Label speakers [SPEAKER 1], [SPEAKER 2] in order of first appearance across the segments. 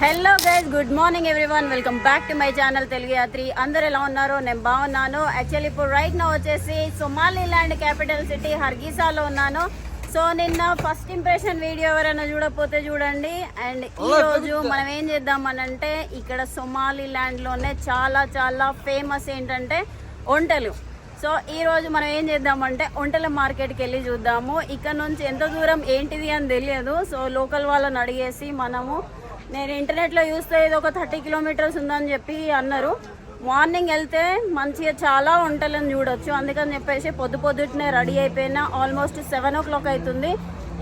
[SPEAKER 1] Hello guys, good morning everyone. Welcome back to my channel Telugu Yatri. అందరు ఎలా ఉన్నారు? నేను బాగున్నాను. యాక్చువల్లీ ఇప్పుడు రైట్ నా వచ్చేసి సొమాలిలాండ్ క్యాపిటల్ సిటీ హర్గీసాలో ఉన్నాను. సో నిన్న ఫస్ట్ ఇంప్రెషన్ వీడియో ఎవరైనా చూడకపోతే చూడండి. అండ్ ఈ రోజు మనం ఏం చేద్దామనంటే ఇక్కడ సొమాలిలాండ్లోనే చాలా చాలా ఫేమస్ ఏంటంటే ఒంటెలు. సో ఈ రోజు మనం ఏం చేద్దామంటే ఒంటెల మార్కెట్కి వెళ్ళి చూద్దాము. ఇక్కడ నుంచి ఎంత దూరం ఏంటిది అని తెలియదు. సో లోకల్ వాళ్ళని అడిగేసి నేను ఇంటర్నెట్లో చూస్తే ఇది ఒక 30 కిలోమీటర్స్ ఉందని చెప్పి అన్నారు. మార్నింగ్ వెళ్తే మంచిగా చాలా ఒంటెలను చూడొచ్చు. అందుకని చెప్పేసి పొద్దున్నే రెడీ అయిపోయినా ఆల్మోస్ట్ 7 o'clock అవుతుంది.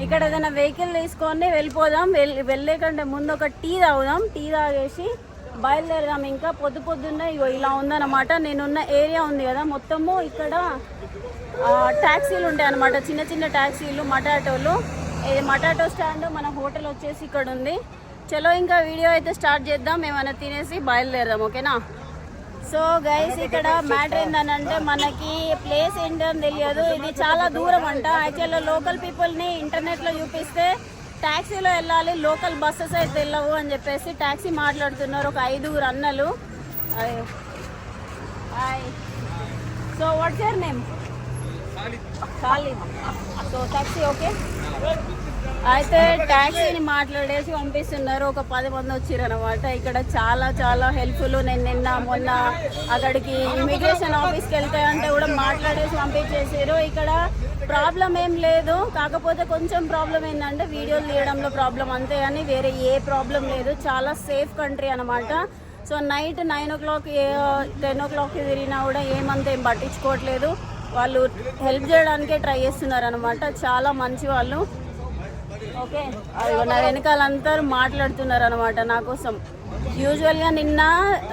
[SPEAKER 1] ఇక్కడ ఏదైనా వెహికల్ తీసుకొని వెళ్ళిపోదాం. వెళ్ళే కంటే ముందు ఒక టీ తాగుదాం. టీ తాగేసి బయలుదేరదాం. ఇంకా పొద్దున్నే ఇలా ఉందన్నమాట. నేనున్న ఏరియా ఉంది కదా, మొత్తము ఇక్కడ ట్యాక్సీలు ఉంటాయి అన్నమాట. చిన్న చిన్న ట్యాక్సీలు, మటాటోలు. ఇది మటాటో స్టాండ్. మన హోటల్ వచ్చేసి ఇక్కడ ఉంది. చలో ఇంకా వీడియో అయితే స్టార్ట్ చేద్దాం. ఏమైనా తినేసి బయలుదేరదాం, ఓకేనా? సో గైస్, ఇక్కడ మ్యాటర్ ఏంటనంటే మనకి ప్లేస్ ఏంటని తెలియదు. ఇది చాలా దూరం అంట. యాక్చువల్గా లోకల్ పీపుల్ని ఇంటర్నెట్లో చూపిస్తే ట్యాక్సీలో వెళ్ళాలి, లోకల్ బస్సెస్ అయితే వెళ్ళవు అని చెప్పేసి ట్యాక్సీ మాట్లాడుతున్నారు ఒక 5 అన్నలు. So what's your name? Khalid. So taxi okay. అయితే ట్యాక్సీని మాట్లాడేసి పంపిస్తున్నారు. ఒక 10 మంది వచ్చారు అనమాట. ఇక్కడ చాలా చాలా హెల్ప్ఫుల్. నేను మొన్న అక్కడికి ఇమిగ్రేషన్ ఆఫీస్కి వెళ్తే అంటే కూడా మాట్లాడేసి పంపించేసారు. ఇక్కడ ప్రాబ్లం ఏం లేదు, కాకపోతే కొంచెం ప్రాబ్లం ఏంటంటే వీడియోలు తీయడంలో ప్రాబ్లం, అంతే అని వేరే ఏ ప్రాబ్లం లేదు. చాలా సేఫ్ కంట్రీ అనమాట. సో నైట్ 9 o'clock 10 o'clock తిరిగినా కూడా ఏమంతా ఏం పట్టించుకోవట్లేదు. వాళ్ళు హెల్ప్ చేయడానికే ట్రై చేస్తున్నారు అనమాట. చాలా మంచి వాళ్ళు. ఓకే, అది నా వెనకాలంతా మాట్లాడుతున్నారు అనమాట నా కోసం. యూజువల్గా నిన్న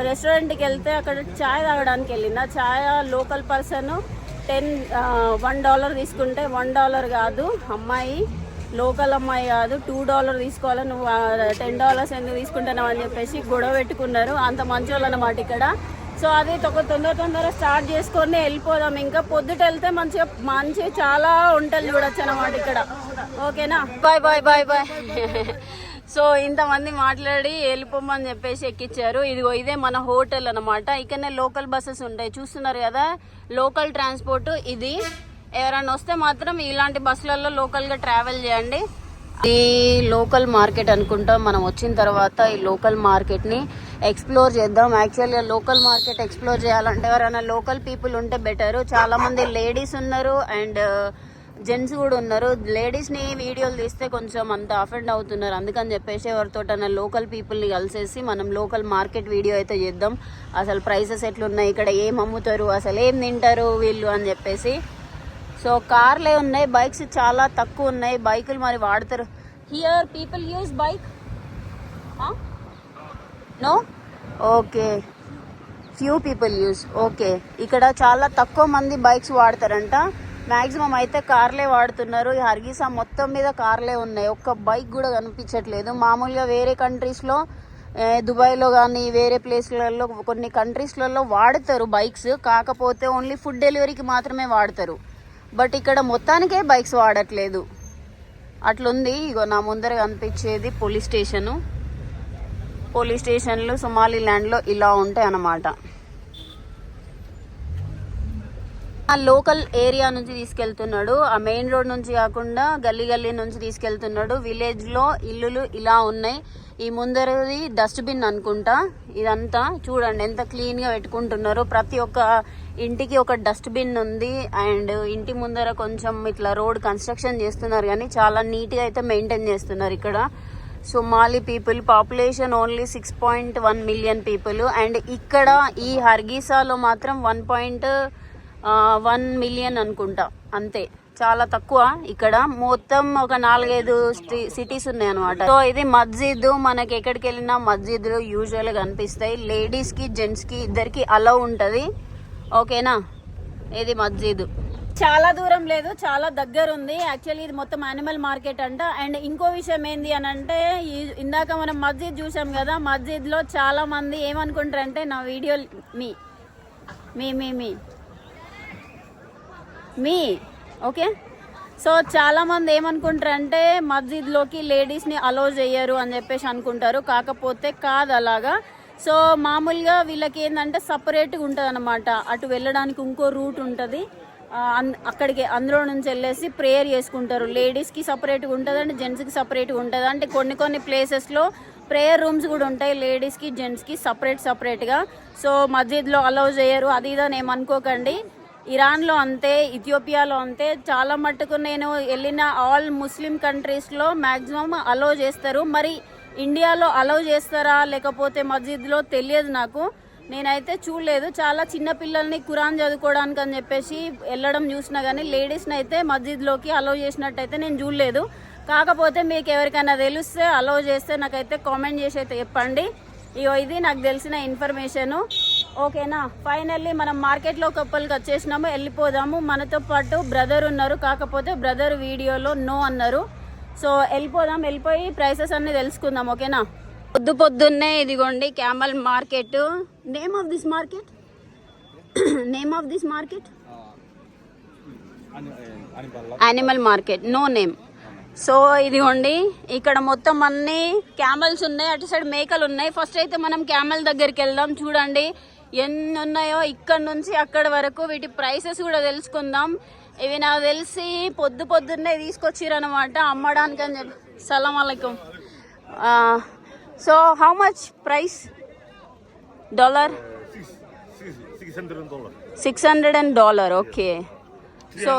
[SPEAKER 1] రెస్టారెంట్కి వెళ్తే అక్కడ ఛాయ్ తాగడానికి వెళ్ళిన. ఛాయ్ లోకల్ పర్సన్ $1 తీసుకుంటే $1 కాదు, అమ్మాయి లోకల్ అమ్మాయి కాదు, $2 తీసుకోవాలి, నువ్వు $10 ఎందుకు తీసుకుంటున్నావు అని చెప్పేసి గొడవ పెట్టుకున్నారు. అంత మంచోళ్ళు అనమాట ఇక్కడ. సో అది తొందర స్టార్ట్ చేసుకొని వెళ్ళిపోదాం. ఇంకా పొద్దుట వెళ్తే మంచిగా చాలా ఒంటెలు చూడొచ్చు అనమాట ఇక్కడ, ఓకేనా? Bye bye bye bye. So ఇంతమంది మాట్లాడి వెళ్ళిపోమని చెప్పేసి ఎక్కిచ్చారు. ఇదే మన హోటల్ అనమాట. ఇక్కడనే లోకల్ బస్సెస్ ఉంటాయి, చూస్తున్నారు కదా, లోకల్ ట్రాన్స్పోర్ట్ ఇది. ఎవరైనా వస్తే మాత్రం ఇలాంటి బస్సులలో లోకల్గా ట్రావెల్ చేయండి. ఈ లోకల్ మార్కెట్ అనుకుంటా. మనం వచ్చిన తర్వాత ఈ లోకల్ మార్కెట్ని ఎక్స్ప్లోర్ చేద్దాం. యాక్చువల్గా లోకల్ మార్కెట్ ఎక్స్ప్లోర్ చేయాలంటే ఎవరైనా లోకల్ పీపుల్ ఉంటే బెటరు. చాలామంది లేడీస్ ఉన్నారు అండ్ జెంట్స్ కూడా ఉన్నారు. లేడీస్ని వీడియోలు తీస్తే కొంచెం అంత అఫెండ్ అవుతున్నారు. అందుకని చెప్పేసి ఎవరితోటైనా లోకల్ పీపుల్ని కలిసేసి మనం లోకల్ మార్కెట్ వీడియో అయితే చేద్దాం. అసలు ప్రైసెస్ ఎట్లున్నాయి, ఇక్కడ ఏం అమ్ముతారు, అసలు ఏం తింటారు వీళ్ళు అని చెప్పేసి. సో కార్లే ఉన్నాయి, బైక్స్ చాలా తక్కువ ఉన్నాయి. బైకులు మరి వాడతారు. Here people use bike? No, okay, few people use. Okay, ఇక్కడ చాలా తక్కువ మంది బైక్స్ వాడతారంట. మ్యాక్సిమం అయితే కార్లే వాడుతున్నారు. ఈ హర్గీసా మొత్తం మీద కార్లే ఉన్నాయి. ఒక్క బైక్ కూడా కనిపించట్లేదు. మామూలుగా వేరే కంట్రీస్లో, దుబాయ్లో కానీ వేరే ప్లేస్లలో కొన్ని కంట్రీస్లలో వాడతారు బైక్స్, కాకపోతే ఓన్లీ ఫుడ్ డెలివరీకి మాత్రమే వాడతారు. బట్ ఇక్కడ మొత్తానికే బైక్స్ వాడట్లేదు. అట్లుంది. ఇగో నా ముందర కనిపించేది పోలీస్ స్టేషను. పోలీస్ స్టేషన్లు సొమాలిలాండ్లో ఇలా ఉంటాయి అన్నమాట. ఆ లోకల్ ఏరియా నుంచి తీసుకెళ్తున్నాడు. ఆ మెయిన్ రోడ్ నుంచి కాకుండా గల్లీ నుంచి తీసుకెళ్తున్నాడు. విలేజ్లో ఇల్లులు ఇలా ఉన్నాయి. ఈ ముందరది డస్ట్బిన్ అనుకుంటా. ఇదంతా చూడండి ఎంత క్లీన్గా పెట్టుకుంటున్నారు. ప్రతి ఒక్క ఇంటికి ఒక డస్ట్బిన్ ఉంది. అండ్ ఇంటి ముందర కొంచెం ఇట్లా రోడ్ కన్స్ట్రక్షన్ చేస్తున్నారు, కానీ చాలా నీట్గా అయితే మెయింటైన్ చేస్తున్నారు ఇక్కడ. Somali people population only 6.1 million people. And ఇక్కడ ఈ హర్గీసాలో మాత్రం 1.1 million అనుకుంటా, అంతే, చాలా తక్కువ. ఇక్కడ మొత్తం ఒక 4-5 సిటీస్ ఉన్నాయి అనమాట. సో ఇది మస్జిద్. మనకి ఎక్కడికి వెళ్ళినా మస్జిద్లు యూజువల్ గా కనిపిస్తాయి. లేడీస్ కి జెంట్స్ కి ఇద్దరికి అలౌ ఉంటది, ఓకేనా? ఇది మస్జిద్. చాలా దూరం లేదు, చాలా దగ్గర ఉంది. యాక్చువల్లీ ఇది మొత్తం యానిమల్ మార్కెట్ అంట. అండ్ ఇంకో విషయం ఏంది అని అంటే, ఇందాక మనం మస్జిద్ చూసాం కదా, మస్జిద్ లో చాలా మంది ఏమనుకుంటారంటే నా వీడియో మీ ఓకే. సో చాలా మంది ఏమనుకుంటారంటే మస్జిద్లోకి లేడీస్ని అలో చేయరు అని చెప్పేసి అనుకుంటారు, కాకపోతే కాదు అలాగా. సో మామూలుగా వీళ్ళకి ఏంటంటే సపరేట్గా ఉంటుంది అనమాట, అటు వెళ్ళడానికి ఇంకో రూట్ ఉంటుంది, అక్కడికి అందులో నుంచి వెళ్ళేసి ప్రేయర్ చేసుకుంటారు. లేడీస్కి సపరేట్గా ఉంటుంది అంటే జెంట్స్కి సపరేట్గా ఉంటుంది. అంటే కొన్ని ప్లేసెస్లో ప్రేయర్ రూమ్స్ కూడా ఉంటాయి లేడీస్కి జెంట్స్కి సపరేట్గా. సో మస్జిద్లో అలౌ చేయరు అది ఇదని ఏమనుకోకండి. ఇరాన్లో అంతే, ఇథియోపియాలో అంతే, చాలా మట్టుకు నేను వెళ్ళిన ఆల్ ముస్లిం కంట్రీస్లో మ్యాక్సిమం అలౌ చేస్తారు. మరి ఇండియాలో అలౌ చేస్తారా లేకపోతే మస్జిద్లో తెలియదు నాకు, నేనైతే చూడలేదు. చాలా చిన్న పిల్లల్ని ఖురాన్ చదువుకోవడానికి అని చెప్పేసి వెళ్ళడం చూసినా కానీ లేడీస్ని అయితే మస్జిద్లోకి అలౌ చేసినట్టయితే నేను చూడలేదు. కాకపోతే మీకు ఎవరికైనా తెలిస్తే అలౌ చేస్తే నాకైతే కామెంట్ చేసి అయితే చెప్పండి. ఇది నాకు తెలిసిన ఇన్ఫర్మేషను. ఓకేనా, ఫైనల్లీ మనం మార్కెట్లో కప్పలకి వచ్చేసినాము, వెళ్ళిపోదాము. మనతో పాటు బ్రదర్ ఉన్నారు, కాకపోతే బ్రదర్ వీడియోలో నో అన్నారు. సో వెళ్ళిపోదాం, వెళ్ళిపోయి ప్రైసెస్ అన్ని తెలుసుకుందాం. ఓకేనా, పొద్దున్నే ఇదిగోండి camel market. Name of this market animal market, no name. So ఇదిగోండి ఇక్కడ మొత్తం అన్ని క్యామల్స్ ఉన్నాయి, అటు సైడ్ మేకలు ఉన్నాయి. ఫస్ట్ అయితే మనం క్యామల్ దగ్గరికి వెళ్దాం. చూడండి ఎన్ని ఉన్నాయో ఇక్కడ నుంచి అక్కడ వరకు, వీటి ప్రైసెస్ కూడా తెలుసుకుందాం. ఇవి నాకు తెలిసి పొద్దున్నే తీసుకొచ్చిరనమాట అమ్మడానికి అని చెప్పి. సలాం అలైకుం. So how much price? $600. $600. Okay. So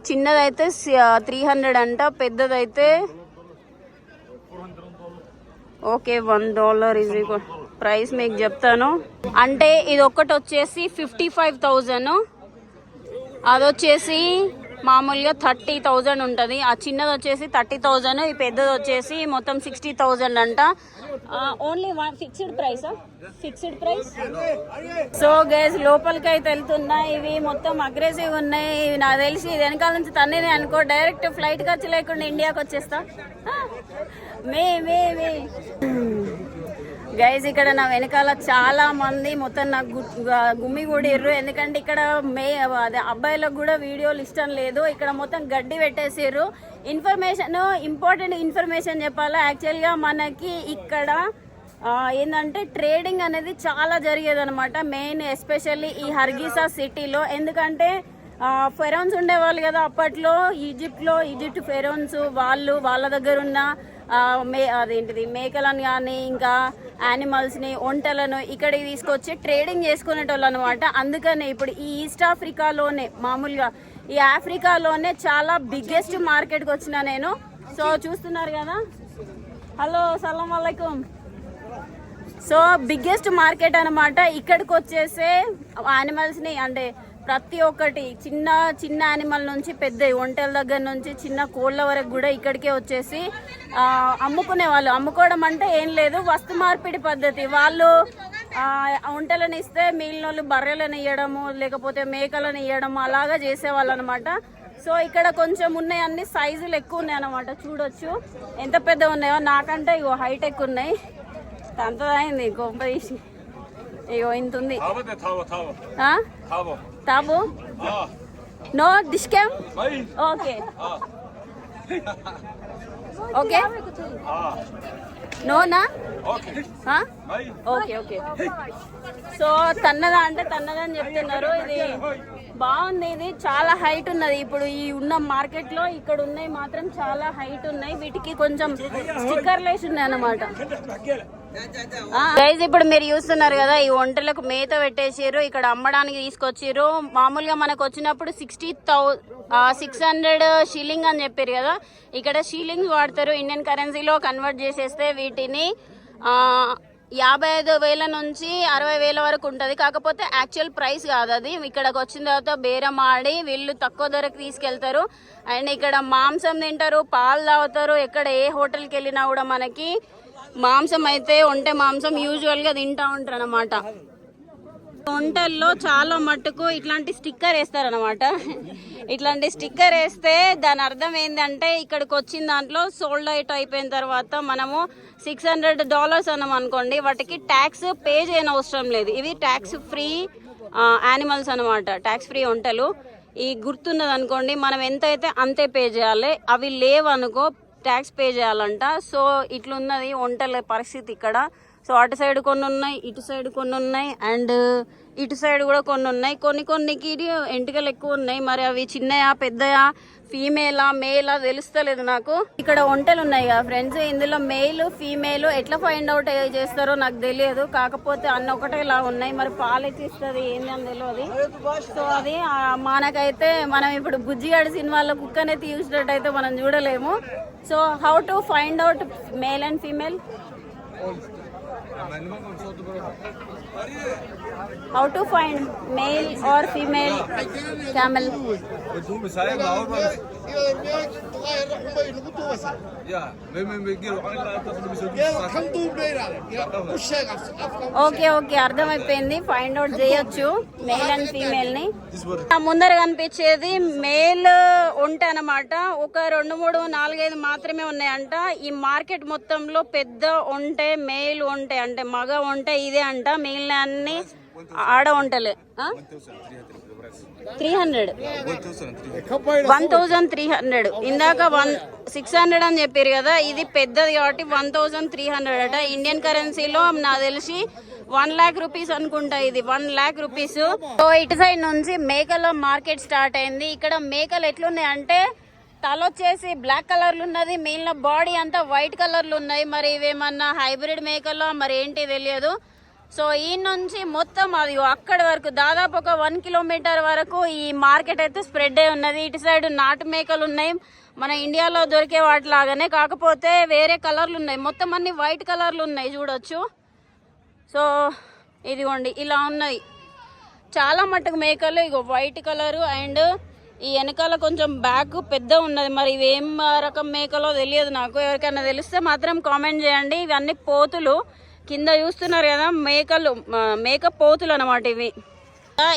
[SPEAKER 1] చిన్నదైతే 300 అంట, పెద్దదైతే ఓకే $1 ఇజ్ ఈక్వల్. ప్రైస్ మీకు చెప్తాను. అంటే ఇది ఒక్కటి వచ్చేసి 55,000, అదొచ్చేసి మామూలుగా 30,000 ఉంటుంది. ఆ చిన్నది వచ్చేసి 30,000, ఈ పెద్దది వచ్చేసి మొత్తం 60,000 అంట. Only fixed price. So guys లోపలికి అయితే వెళ్తున్నా. ఇవి మొత్తం అగ్రెసివ్ ఉన్నాయి. ఇవి నాకు తెలిసి వెనకాల నుంచి తన్నే అనుకో, డైరెక్ట్ ఫ్లైట్ ఖర్చు లేకుండా ఇండియాకి వచ్చేస్తా. గైస్ ఇక్కడ నా వెనకాల చాలా మంది మొత్తం నాకు గుమ్మి కూడిర్రు, ఎందుకంటే ఇక్కడ అబ్బాయిలకు కూడా వీడియోలు ఇష్టం లేదు. ఇక్కడ మొత్తం గడ్డి పెట్టేసారు. ఇంపార్టెంట్ ఇన్ఫర్మేషన్ చెప్పాలా, యాక్చువల్గా మనకి ఇక్కడ ఏంటంటే ట్రేడింగ్ అనేది చాలా జరిగేది అనమాట, మెయిన్ ఎస్పెషల్లీ ఈ హర్గిసా సిటీలో. ఎందుకంటే ఫెరోన్స్ ఉండేవాళ్ళు కదా అప్పట్లో ఈజిప్ట్ ఫెరోన్స్, వాళ్ళ దగ్గర ఉన్న అదేంటిది మేకలను కానీ ఇంకా యానిమల్స్ని, ఒంటలను ఇక్కడికి తీసుకొచ్చి ట్రేడింగ్ చేసుకునేటోళ్ళు అనమాట. అందుకనే ఇప్పుడు ఈ ఈస్ట్ ఆఫ్రికాలోనే, మామూలుగా ఈ ఆఫ్రికాలోనే చాలా బిగ్గెస్ట్ మార్కెట్కి వచ్చిన నేను. సో చూస్తున్నారు కదా, హలో సలాం అలైకుం. సో బిగ్గెస్ట్ మార్కెట్ అనమాట. ఇక్కడికి వచ్చేసే యానిమల్స్ని, అంటే ప్రతి ఒక్కటి చిన్న యానిమల్ నుంచి పెద్ద ఒంటెల దగ్గర నుంచి చిన్న కోళ్ళ వరకు కూడా ఇక్కడికే వచ్చేసి అమ్ముకునే వాళ్ళు. అమ్ముకోవడం అంటే ఏం లేదు, వస్తు మార్పిడి పద్ధతి. వాళ్ళు ఒంటెలను ఇస్తే మిగిలిన వాళ్ళు బర్రెలను ఇవ్వడము లేకపోతే మేకలను ఇవ్వడము అలాగా చేసేవాళ్ళు అనమాట. సో ఇక్కడ కొంచెం ఉన్నాయి, అన్ని సైజులు ఎక్కువ ఉన్నాయి అనమాట. చూడొచ్చు ఎంత పెద్ద ఉన్నాయో, నాకంటే ఇగో హైటెక్ ఉన్నాయి. అంత అయింది గొప్ప తీసి, ఇగో ఇంత ఉంది. తాబు నో డిస్కౌంట్. ఓకే ఓకే నోనా ఓకే. సో తన్నదా అంటే తన్నదని చెప్తున్నారు. ఇది బాగుంది, ఇది చాలా హైట్ ఉన్నది. ఇప్పుడు ఈ ఉన్న మార్కెట్ లో ఇక్కడ ఉన్నాయి మాత్రం చాలా హైట్ ఉన్నాయి. వీటికి కొంచెం స్టిక్కర్లు వేసి ఉన్నాయి అన్నమాట. గైస్ ఇప్పుడు మీరు చూస్తున్నారు కదా, ఈ ఒంటలకు మేత పెట్టేసారు, ఇక్కడ అమ్మడానికి తీసుకొచ్చారు. మామూలుగా మనకు వచ్చినప్పుడు 600 షిల్లింగ్ అని చెప్పారు కదా, ఇక్కడ షిల్లింగ్స్ వాడతారు. ఇండియన్ కరెన్సీలో కన్వర్ట్ చేసేస్తే వీటిని 55,000 నుంచి 60,000 వరకు ఉంటుంది. కాకపోతే యాక్చువల్ ప్రైస్ కాదు అది. ఇక్కడికి వచ్చిన తర్వాత బేరం ఆడి వీళ్ళు తక్కువ ధరకు తీసుకెళ్తారు. అండ్ ఇక్కడ మాంసం తింటారు, పాలు తాగుతారు. ఎక్కడ ఏ హోటల్కి వెళ్ళినా కూడా మనకి మాంసం అయితే ఒంటె మాంసం యూజువల్గా తింటూ ఉంటారు అనమాట. ఒంటల్లో చాలా మట్టుకు ఇట్లాంటి స్టిక్కర్ వేస్తారనమాట. ఇట్లాంటి స్టిక్కర్ వేస్తే దాని అర్థం ఏంటంటే ఇక్కడికి వచ్చిన దాంట్లో సోల్డ్ అవుట్ అయిపోయిన తర్వాత మనము $600 అన్నాం అనుకోండి, వాటికి ట్యాక్స్ పే చేయని అవసరం లేదు. ఇవి ట్యాక్స్ ఫ్రీ యానిమల్స్ అనమాట, ట్యాక్స్ ఫ్రీ ఒంటలు. ఈ గుర్తున్నది అనుకోండి, మనం ఎంత అయితే అంతే పే చేయాలి. అవి లేవనుకో ట్యాక్స్ పే చేయాలంట. సో ఇట్లున్నది వంటల పరిస్థితి ఇక్కడ. సో అటు సైడ్ కొన్ని ఉన్నాయి, ఇటు సైడ్ కొన్ని ఉన్నాయి, అండ్ ఇటు సైడ్ కూడా కొన్ని ఉన్నాయి. కొన్నికి ఎంటికలు ఎక్కువ ఉన్నాయి. మరి అవి చిన్నయా పెద్దయా ఫీమేలా మేలా తెలుస్తలేదు నాకు. ఇక్కడ వంటలు ఉన్నాయి కదా ఫ్రెండ్స్, ఇందులో మేల్ ఫీమేల్ ఎట్లా ఫైండ్ అవుట్ చేస్తారో నాకు తెలియదు. కాకపోతే అన్న ఒకటేలా ఉన్నాయి. మరి పాలు ఎట్లా ఇస్తుంది ఏంది అని తెలియదు. సో అది మనకైతే మనం ఇప్పుడు బుజ్జిగాడి సినిమాలో కుక్కనే చూసినట్టయితే మనం చూడలేము. So how to find out male and female? How to find male or female camel? Okay అర్థమైపోయింది. ఫైండ్ అవుట్ చేయొచ్చు మేల్ అండ్ ఫీమేల్ ని. ముందర కనిపించేది మేల్ ఉంటే అన్నమాట. ఒక 2, 3, 4, 5 మాత్రమే ఉన్నాయంట. ఈ మార్కెట్ మొత్తంలో పెద్ద ఉంటే మేల్ ఉంటే అంటే మగ ఉంటే ఇదే అంట. మిగిలిన అన్ని ఆడ ఉంటలే. 1300 ఇందాక 600 అని చెప్పారు కదా. ఇది పెద్దది కాబట్టి 1300 అట. ఇండియన్ కరెన్సీలో నాకు తెలిసి 1 lakh రూపీస్ అనుకుంటా. ఇది 1 lakh రూపీస్. సో ఇటు సైడ్ నుంచి మేకల మార్కెట్ స్టార్ట్ అయింది. ఇక్కడ మేకలు ఎట్లున్నాయి అంటే తల వచ్చేసి బ్లాక్ కలర్లు ఉన్నది, మిగిలిన బాడీ అంతా వైట్ కలర్లు ఉన్నాయి. మరి ఇవేమన్నా హైబ్రిడ్ మేకలో మరి ఏంటి తెలియదు. సో ఈ నుంచి మొత్తం అది అక్కడి వరకు దాదాపు ఒక 1 kilometer వరకు ఈ మార్కెట్ అయితే స్ప్రెడ్ అయి ఉన్నది. ఇటు సైడ్ నాటు మేకలు ఉన్నాయి, మన ఇండియాలో దొరికే వాటిలాగానే, కాకపోతే వేరే కలర్లు ఉన్నాయి. మొత్తం అన్ని వైట్ కలర్లు ఉన్నాయి చూడొచ్చు. సో ఇదిగోండి ఇలా ఉన్నాయి చాలా మట్టుకు మేకలు. ఇగో వైట్ కలరు అండ్ ఈ వెనకాల కొంచెం బ్యాక్ పెద్ద ఉన్నది. మరి ఇవేం రకం మేకలో తెలియదు నాకు. ఎవరికైనా తెలిస్తే మాత్రం కామెంట్ చేయండి. ఇవన్నీ పోతులు కింద చూస్తున్నారు కదా, మేక పోతులు అన్నమాట ఇవి.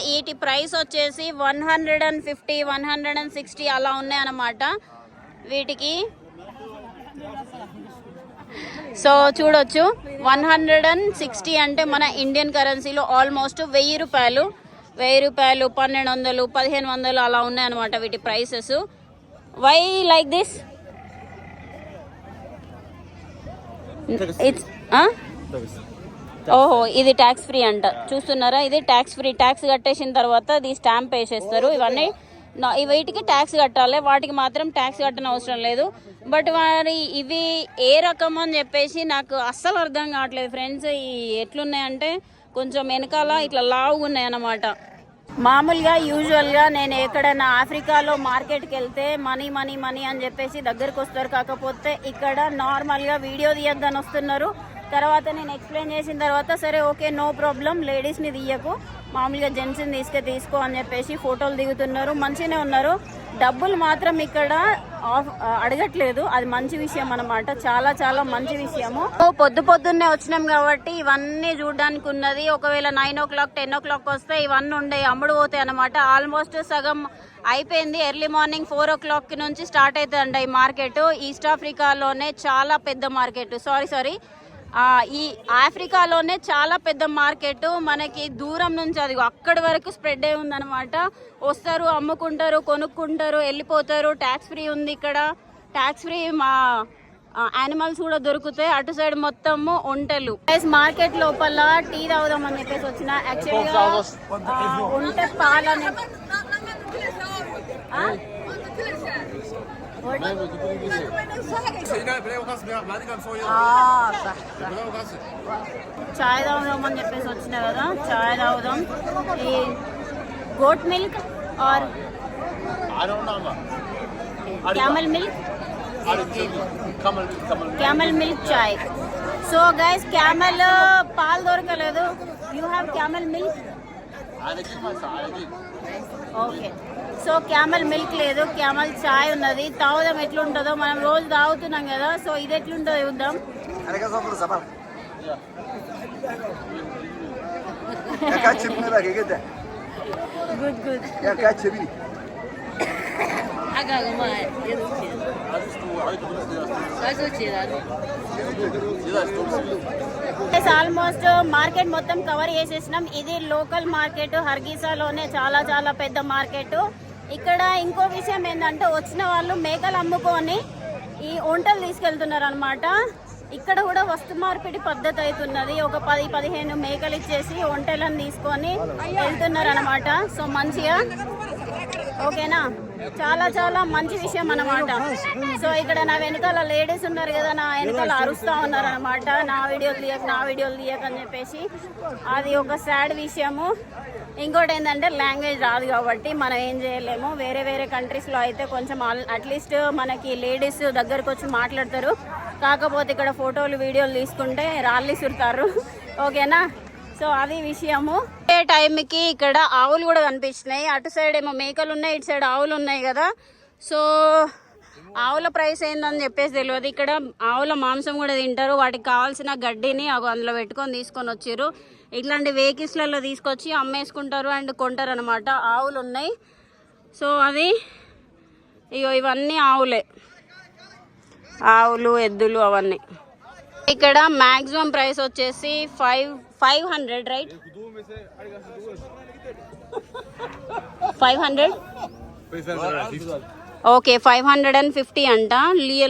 [SPEAKER 1] వీటి ప్రైస్ వచ్చేసి 150, 160 అలా ఉన్నాయి అన్నమాట వీటికి. సో చూడొచ్చు 160 అంటే మన ఇండియన్ కరెన్సీలో ఆల్మోస్ట్ 1000 రూపాయలు, 1200, 1500 అలా ఉన్నాయన్నమాట వీటి prices. Why like this? It's ఓహో ఇది ట్యాక్స్ ఫ్రీ అంట. చూస్తున్నారా, ఇది ట్యాక్స్ ఫ్రీ. ట్యాక్స్ కట్టేసిన తర్వాత ఇది స్టాంప్ వేసేస్తారు. ఇవన్నీ వీటికి ట్యాక్స్ కట్టాలి, వాటికి మాత్రం ట్యాక్స్ కట్టని అవసరం లేదు. బట్ మరి ఇవి ఏ రకం అని చెప్పేసి నాకు అస్సలు అర్థం కావట్లేదు ఫ్రెండ్స్. ఈ ఎట్లున్నాయంటే కొంచెం వెనకాల ఇట్లా లావుగా ఉన్నాయి అన్నమాట. మామూలుగా యూజువల్గా నేను ఎక్కడైనా ఆఫ్రికాలో మార్కెట్కి వెళ్తే మనీ అని చెప్పేసి దగ్గరకు వస్తారు. కాకపోతే ఇక్కడ నార్మల్గా వీడియో తీయద్దని వస్తున్నారు. తర్వాత నేను ఎక్స్ప్లెయిన్ చేసిన తర్వాత సరే ఓకే నో ప్రాబ్లం, లేడీస్ని తీయకు, మామూలుగా జెంట్స్ని తీసుకో అని చెప్పేసి ఫోటోలు దిగుతున్నారు. మంచిగానే ఉన్నారు. డబ్బులు మాత్రం ఇక్కడ అడగట్లేదు. అది మంచి విషయం అన్నమాట, చాలా చాలా మంచి విషయము. పొద్దున్నే వచ్చినాం కాబట్టి ఇవన్నీ చూడడానికి ఉన్నది. ఒకవేళ 9 o'clock 10 o'clock వస్తే ఇవన్నీ ఉండే అమ్ముడు పోతాయి అన్నమాట. ఆల్మోస్ట్ సగం అయిపోయింది. ఎర్లీ మార్నింగ్ 4 o'clock నుంచి స్టార్ట్ అవుతుందంట ఈ మార్కెట్. ఈస్ట్ ఆఫ్రికాలోనే చాలా పెద్ద మార్కెట్. సారీ ఈ ఆఫ్రికాలోనే చాలా పెద్ద మార్కెట్. మనకి దూరం నుంచి అది అక్కడి వరకు స్ప్రెడ్ అయి ఉందన్నమాట. వస్తారు, అమ్ముకుంటారు, కొనుక్కుంటారు, వెళ్ళిపోతారు. ట్యాక్స్ ఫ్రీ ఉంది ఇక్కడ. ట్యాక్స్ ఫ్రీ మా యానిమల్స్ కూడా దొరుకుతాయి. అటు సైడ్ మొత్తము ఒంటెలు. మార్కెట్ లోపల టీ తాగుదాం అని చెప్పేసి వచ్చిన. యాక్చువల్గా ఒంటె పాలనే చాయ్ తాగుదాం అని చెప్పేసి వచ్చినా కదా, చాయ్ తాగుదాం. ఈ goat milk or camel milk chai. So guys camel పాలు దొరకలేదు. You have camel milk? Okay. So camel milk లేదు, క్యామెల్ చాయ్ ఉన్నది. తాగుదాం ఎట్లుంటుందో, మనం రోజు తాగుతున్నాం కదా. సో ఇది ఎట్లుంటుందో చూద్దాం. గుడ్ ఆల్మోస్ట్ మార్కెట్ మొత్తం కవర్ చేసేసినాం. ఇది లోకల్ మార్కెట్, హర్గీసాలోనే చాలా చాలా పెద్ద మార్కెట్. ఇక్కడ ఇంకో విషయం ఏంటంటే వచ్చిన వాళ్ళు మేకలు అమ్ముకొని ఈ ఒంటలు తీసుకెళ్తున్నారు అనమాట. ఇక్కడ కూడా వస్తు మార్పిడి పద్ధతి అవుతున్నది. ఒక 10-15 మేకలు ఇచ్చేసి ఒంటెలను తీసుకొని వెళ్తున్నారు అనమాట. సో మంచిగా ఓకేనా, చాలా చాలా మంచి విషయం అనమాట. సో ఇక్కడ నా వెనకాల లేడీస్ ఉన్నారు కదా, నా వెనకాల అరుస్తూ ఉన్నారు అనమాట, నా వీడియోలు తీయక అని చెప్పేసి. అది ఒక సాడ్ విషయము. ఇంకోటి ఏంటంటే లాంగ్వేజ్ రాదు కాబట్టి మనం ఏం చేయలేము. వేరే వేరే కంట్రీస్లో అయితే కొంచెం అట్లీస్ట్ మనకి లేడీస్ దగ్గరకు వచ్చి మాట్లాడతారు. కాకపోతే ఇక్కడ ఫోటోలు వీడియోలు తీసుకుంటే రాళ్ళు ఇసురుతారు. ఓకేనా, సో అది విషయము. ఏ టైంకి ఇక్కడ ఆవులు కూడా కనిపించినాయి. అటు సైడ్ ఏమో మేకలు ఉన్నాయి, ఇటు సైడ్ ఆవులు ఉన్నాయి కదా. సో ఆవుల ప్రైస్ ఏందని చెప్పేసి తెలియదు. ఇక్కడ ఆవుల మాంసం కూడా తింటారు. వాటికి కావాల్సిన గడ్డిని అందులో పెట్టుకొని తీసుకొని వచ్చారు. ఇట్లాంటి వెహికల్స్లలో తీసుకొచ్చి అమ్మేసుకుంటారు అండ్ కొంటారు అనమాట. ఆవులు ఉన్నాయి. సో అది ఇవన్నీ ఆవులే, ఆవులు ఎద్దులు అవన్నీ. ఇక్కడ మ్యాక్సిమం ప్రైస్ వచ్చేసి 500 రైట్, 500 ఓకే, 550 అంట.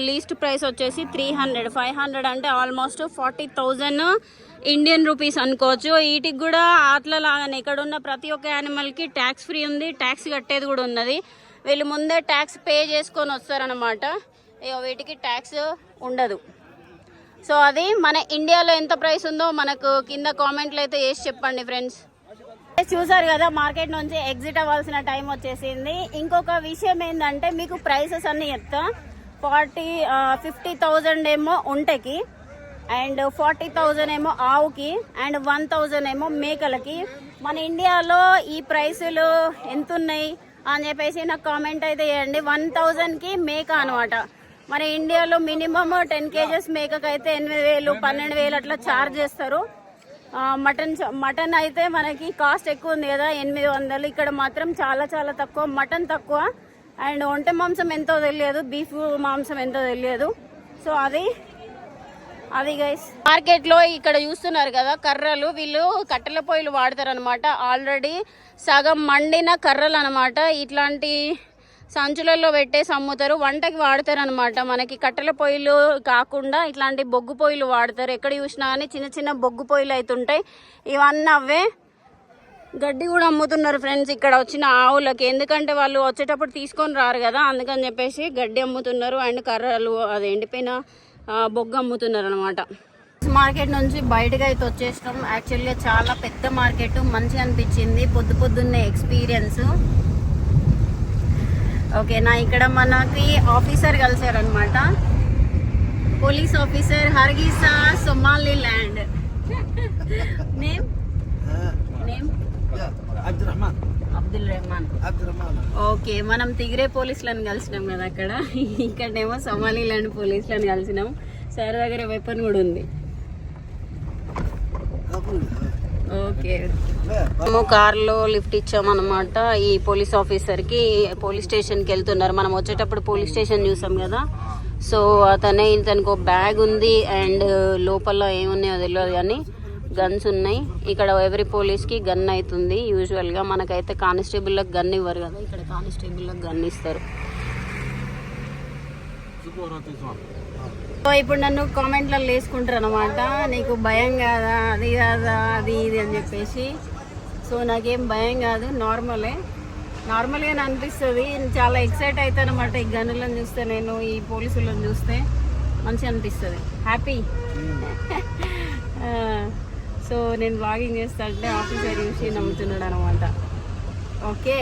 [SPEAKER 1] లీస్ట్ ప్రైస్ వచ్చేసి 300. 500 అంటే ఆల్మోస్ట్ 40,000 ఇండియన్ రూపీస్ అనుకోవచ్చు. వీటికి కూడా అట్లా లాగానే ఇక్కడ ఉన్న ప్రతి ఒక్క యానిమల్కి ట్యాక్స్ ఫ్రీ ఉంది, ట్యాక్స్ కట్టేది కూడా ఉన్నది. వీళ్ళు ముందే ట్యాక్స్ పే చేసుకొని వస్తారనమాట. వీటికి ట్యాక్స్ ఉండదు. సో అది మన ఇండియాలో ఎంత ప్రైస్ ఉందో మనకు కింద కామెంట్లు అయితే వేసి చెప్పండి ఫ్రెండ్స్. చూసారు కదా, మార్కెట్ నుంచి ఎగ్జిట్ అవ్వాల్సిన టైం వచ్చేసింది. ఇంకొక విషయం ఏంటంటే మీకు ప్రైసెస్ అన్ని చెప్తా. 50,000 ఏమో ఒంటెకి, అండ్ 40,000 ఏమో ఆవుకి, అండ్ 1,000 ఏమో మేకలకి. మన ఇండియాలో ఈ ప్రైసులు ఎంత ఉన్నాయి అని చెప్పేసి నాకు కామెంట్ అయితే చేయండి. 1,000కి మేక అనమాట. మన ఇండియాలో మినిమం 10 kgs మేకకి అయితే 8,000, 12,000 అట్లా ఛార్జ్ చేస్తారు. మటన్ అయితే మనకి కాస్ట్ ఎక్కువ ఉంది కదా, 800. ఇక్కడ మాత్రం చాలా చాలా తక్కువ, మటన్ తక్కువ. అండ్ ఒంటె మాంసం ఎంతో తెలియదు, బీఫ్ మాంసం ఎంతో తెలియదు. సో అది గైస్. మార్కెట్లో ఇక్కడ చూస్తున్నారు కదా కర్రలు, వీళ్ళు కట్టెల పొయ్యిలు వాడతారు అనమాట. ఆల్రెడీ సగం మండిన కర్రలు అనమాట. ఇట్లాంటి సంచులలో పెట్టేసి అమ్ముతారు, వంటకి వాడతారు అనమాట. మనకి కట్టెల పొయ్యిలు కాకుండా ఇట్లాంటి బొగ్గు పొయ్యిలు వాడతారు. ఎక్కడ చూసినా కానీ చిన్న చిన్న బొగ్గు పొయ్యిలు అవుతుంటాయి. ఇవన్నీ అవే. గడ్డి కూడా అమ్ముతున్నారు ఫ్రెండ్స్ ఇక్కడ వచ్చిన ఆవులకి. ఎందుకంటే వాళ్ళు వచ్చేటప్పుడు తీసుకొని రారు కదా, అందుకని చెప్పేసి గడ్డి అమ్ముతున్నారు. అండ్ కర్రలు, అది ఎండిపోయిన బొగ్గు అమ్ముతున్నారు అనమాట. మార్కెట్ నుంచి బయటకు అయితే వచ్చేసినాం. యాక్చువల్గా చాలా పెద్ద మార్కెట్, మంచిగా అనిపించింది. పొద్దున్నే ఎక్స్పీరియన్స్. ఓకేనా, ఇక్కడ మనకి ఆఫీసర్ కలిసారనమాట. Police officer Hargeisa, Somaliland. Name Abdul Rehman. Okay, మనం తిగిరే పోలీసులను కలిసినాం కదా అక్కడ. ఇక్కడేమో సోమాలిలాండ్ పోలీసులను కలిసినాం. సార్ దగ్గర వెపన్ కూడా ఉంది. ఓకే, మేము కార్లో లిఫ్ట్ ఇచ్చామన్నమాట. ఈ పోలీస్ ఆఫీసర్కి పోలీస్ స్టేషన్కి వెళ్తున్నారు. మనం వచ్చేటప్పుడు పోలీస్ స్టేషన్ చూసాం కదా. సో ఇతనికి ఒక బ్యాగ్ ఉంది అండ్ లోపల ఏమున్నాయో తెలియదు కానీ గన్స్ ఉన్నాయి. ఇక్కడ ఎవరి పోలీస్కి గన్ అవుతుంది. యూజువల్గా మనకైతే కానిస్టేబుల్లకు గన్ ఇవ్వరు కదా, ఇక్కడ కానిస్టేబుల్లకు గన్ ఇస్తారు. సో ఇప్పుడు నన్ను కామెంట్లలో వేసుకుంటారు అనమాట, నీకు భయం కాదా, అది కాదా, అది ఇది అని చెప్పేసి. సో నాకేం భయం కాదు, నార్మల్గానే అనిపిస్తుంది. చాలా ఎక్సైట్ అవుతాను అనమాట ఈ గన్నులను చూస్తే, నేను ఈ పోలీసులను చూస్తే మంచిగా అనిపిస్తుంది, హ్యాపీ. సో నేను బ్లాగింగ్ చేస్తా అంటే ఆఫీసర్ చూసి నమ్ముతున్నాడు అనమాట. ఓకే,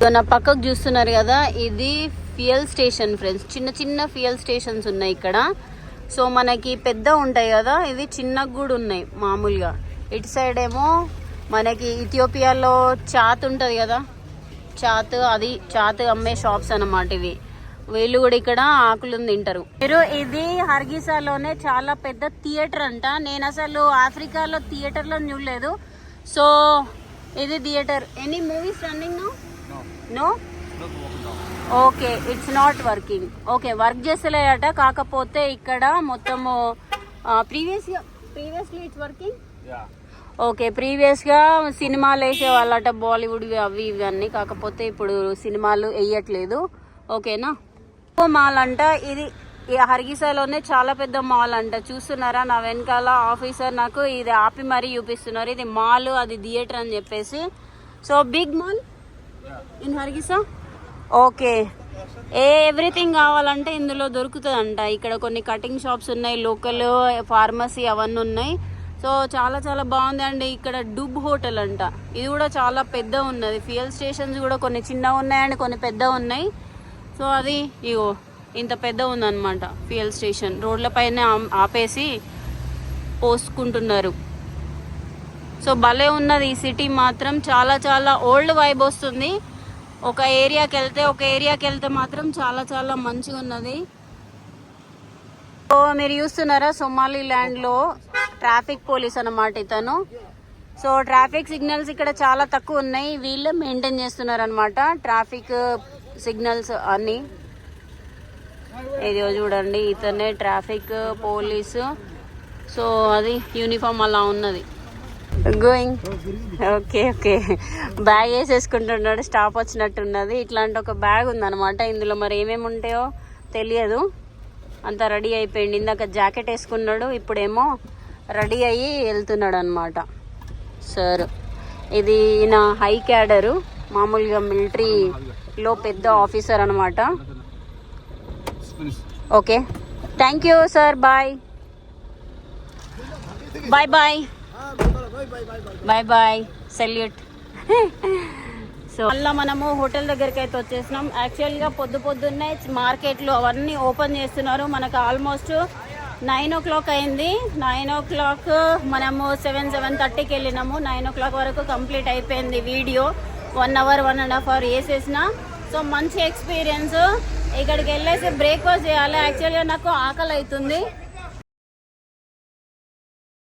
[SPEAKER 1] సో నా పక్కకు చూస్తున్నారు కదా, ఇది ఫ్యూయల్ స్టేషన్ ఫ్రెండ్స్. చిన్న చిన్న ఫ్యూయల్ స్టేషన్స్ ఉన్నాయి ఇక్కడ. సో మనకి పెద్ద ఉంటాయి కదా, ఇవి చిన్నగా కూడా ఉన్నాయి మామూలుగా. ఇటు సైడ్ ఏమో మనకి ఇథియోపియాలో చాత్ ఉంటుంది కదా, చాత్ అమ్మే షాప్స్ అన్నమాట ఇవి. వీళ్ళు కూడా ఇక్కడ ఆకులను తింటారు. ఇది హర్గీసాలోనే చాలా పెద్ద థియేటర్ అంట. నేను అసలు ఆఫ్రికాలో థియేటర్లో చూడలేదు. సో ఇది theatre. Any movies running no? Okay, it's not working. Okay, work చేస్తలేదట. కాకపోతే ఇక్కడ మొత్తము ప్రీవియస్లీ ఇట్స్ వర్కింగ్. ఓకే, ప్రీవియస్గా సినిమాలు వేసేవాళ్ళట బాలీవుడ్ అవి ఇవి అన్నీ, కాకపోతే ఇప్పుడు సినిమాలు వేయట్లేదు. ఓకేనా. మాల్ అంట ఇది, ఈ హర్గిసాలోనే చాలా పెద్ద మాల్ అంట. చూస్తున్నారా నా వెనకాల ఆఫీసర్ నాకు ఇది ఆపి మరీ చూపిస్తున్నారు. ఇది మాల్, అది థియేటర్ అని చెప్పేసి. So big mall in Hargeisa. Okay, everything కావాలంటే ఇందులో దొరుకుతుందంట. ఇక్కడ కొన్ని కటింగ్ షాప్స్ ఉన్నాయి, లోకల్ ఫార్మసీ అవన్నీ ఉన్నాయి. సో చాలా చాలా బాగుంది అండి. ఇక్కడ డూబ్ హోటల్ అంట, ఇది కూడా చాలా పెద్ద ఉన్నది. ఫ్యూయల్ స్టేషన్స్ కూడా కొన్ని చిన్నగా ఉన్నాయండి, కొన్ని పెద్ద ఉన్నాయి. సో అది ఇగో ఇంత పెద్ద ఉందన్నమాట ఫ్యూయల్ స్టేషన్. రోడ్ల పైన ఆపేసి పోసుకుంటున్నారు. సో భలే ఉన్నది ఈ సిటీ మాత్రం. చాలా చాలా ఓల్డ్ వైబ్ వస్తుంది. ఒక ఏరియాకి వెళ్తే మాత్రం చాలా చాలా మంచిగా ఉన్నది. సో మీరు చూస్తున్నారా, సొమాలిలాండ్లో ట్రాఫిక్ పోలీస్ అన్నమాట ఇతను. సో ట్రాఫిక్ సిగ్నల్స్ ఇక్కడ చాలా తక్కువ ఉన్నాయి, వీళ్ళే మెయింటైన్ చేస్తున్నారు అనమాట ట్రాఫిక్ సిగ్నల్స్ అన్నీ. ఇదిగో చూడండి, ఇతనే ట్రాఫిక్ పోలీసు. సో అది యూనిఫామ్ అలా ఉన్నది. గోయింగ్. ఓకే ఓకే, బ్యాగ్ వేసేసుకుంటున్నాడు, స్టాప్ వచ్చినట్టున్నది. ఇట్లాంటి ఒక బ్యాగ్ ఉందన్నమాట. ఇందులో మరి ఏమేమి ఉంటాయో తెలియదు. అంతా రెడీ అయిపోయింది. ఇందాక జాకెట్ వేసుకున్నాడు, ఇప్పుడేమో రెడీ అయ్యి వెళ్తున్నాడు అనమాట సార్. ఇది ఈయన హై క్యాడరు, మామూలుగా మిలిటరీలో పెద్ద ఆఫీసర్ అనమాట. Okay, thank you sir, bye bye bye bye bye, salute. So మళ్ళీ మనము హోటల్ దగ్గరికి అయితే వచ్చేసినాం. యాక్చువల్గా పొద్దున్నే మార్కెట్లు అవన్నీ ఓపెన్ చేస్తున్నారు. మనకు ఆల్మోస్ట్ 9 o'clock అయింది. 9 o'clock మనము 7:30కి వెళ్ళినాము. 9 o'clock వరకు కంప్లీట్ అయిపోయింది వీడియో. 1 hour 1.5 hour వేసేసిన. సో మంచి ఎక్స్పీరియన్స్. ఇక్కడికి వెళ్ళేసి బ్రేక్ఫాస్ట్ చేయాలి. యాక్చువల్గా నాకు ఆకలి అవుతుంది.